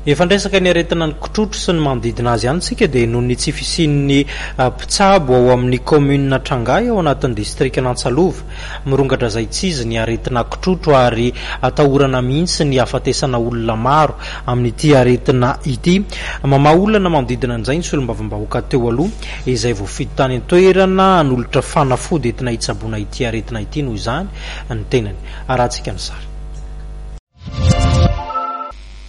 Efa ndresaka ny aretina ny kitrotro sy ny manodidina azy ihany tsika dia noho ny tsy fisian'ny mpitsabo ao amin'ny kaominina Trangahy ao anatin'ny distrikan'Antsalova. Mirongatra izay tsy izy ny aretina kitrotro ary atahorana mihitsy ny afatesana olona maro amin'ity aretina ity. Mamaha olana manodidina an'izay ny solombavambahoaka teo aloha izay voafidy tany antoerana hanolotra fanafody entina hitsaboana ity aretina ity noho izany ny tenany. Arahantsika ny sary.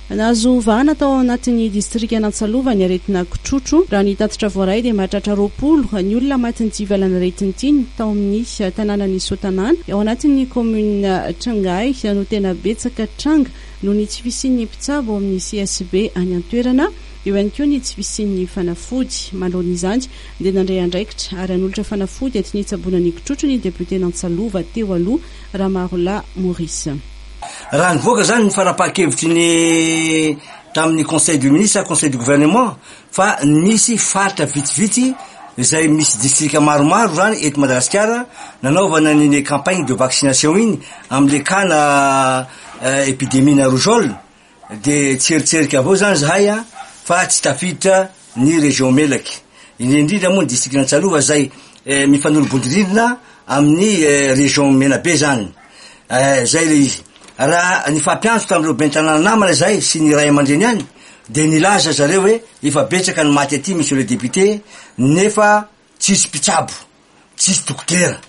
Nazo vahana tao anatin'ny distrikan'Antsalova ny aretina kitrotro. Raha ny tatitra voaray dia mahatratra 20 ny olona matin'ny jivalana aretina ity tao amin'ny tanànan'ny Sotanana ao anatin'ny kaominina Trangahy no tena betsaka tranga noho ny tsy fisian'ny mpitsabo amin'ny CSB any antoerana. Eo ihany koa ny tsy fisian'ny fanafody. Manao izany dia nandray andraikitra ary hanolotra fanafody entina hitsaboana ny kitrotro ny députén'Antsalova teo aloha Raha Maurice. Raha nivoaka zany ny farapaha-kevitry ny tamin'ny conseil du ministre, conseil du gouvernement fa misy faritra vitsivitsy izay misy distrika maromaro zany eto Madagasikara nanaovana ny campagne de vaccination iny amile kana épidémie-na rougeole de tseritseriky avao zany zahay fa tsy tafiditra ny région Melaky. Indrindra moa ny distrikan'Antsalova zay mifanolo-bondrindrina amin'ny région Menabe zany. Zay le izy. Raha ny fampiantso tamin'ireo bentanana namana zay sy ny ray aman-dreny any de nilaza zareo hoe efa betsaka ny maty aty monsieur le député nefa tsisy mpitsabo, tsisy dokotera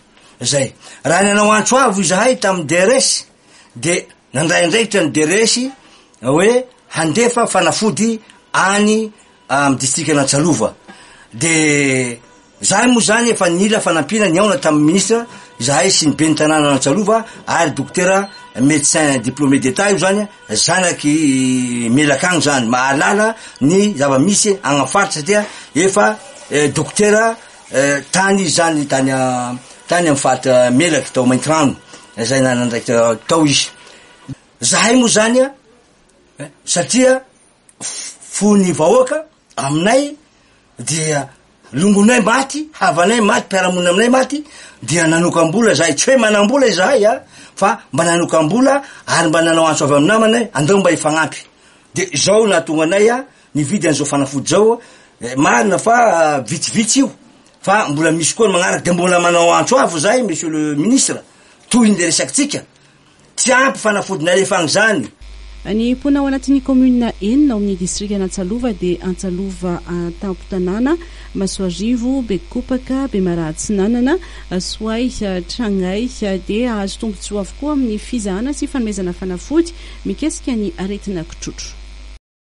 zay. Raha nanao antso avo izahay tamin'ny DRS de nandray andraikitra ny DRS hoe handefa fanafody any amin'ny distrikan'Antsalova. De zahay moa zany efa nila fanampina ny aona tamin'ny ministre zahay sy ny ben'ny tanàna Antsalova ary dokotera médecin diplômé d'état io zany zanaky melakagny zany mahalala ny zava-misy agnafaritra satria efa dokotera tany zany tany amin'ny faritra Melaky tao Maintrano zay nanandraikitra tao izy. Zahay moa zany satria fony vahoaka aminay dia longonay maty, havanay maty, mpiaramonina aminay maty dia nanokam-bola zahay, tsy hoe manam-bola izahay fa mba nanokam-bola ary mba nanao antso avy amin'ny namanay andao mba ifagnampy. De zao nahatonga anay nividy an'izao fanafody zao marina fa vitsivitsy io fa mbola misy koa magnaraky de mbola manao antso avo zahay monsieur le ministre toy ny resakytsika tsy ampy fanafody nalefagny zany. Ny mpona ao anatin'ny kaominina enina ao amin'ny distrikan'Antsalova dia Antsalova Tampotanana, Masoarivo, Bekopaka, Bemarahatsinanana, Soay, Trangahy dia azo tombotsoa avokoa amin'ny fizahana sy fanomezana fanafody mikesika ny aretina kitrotro.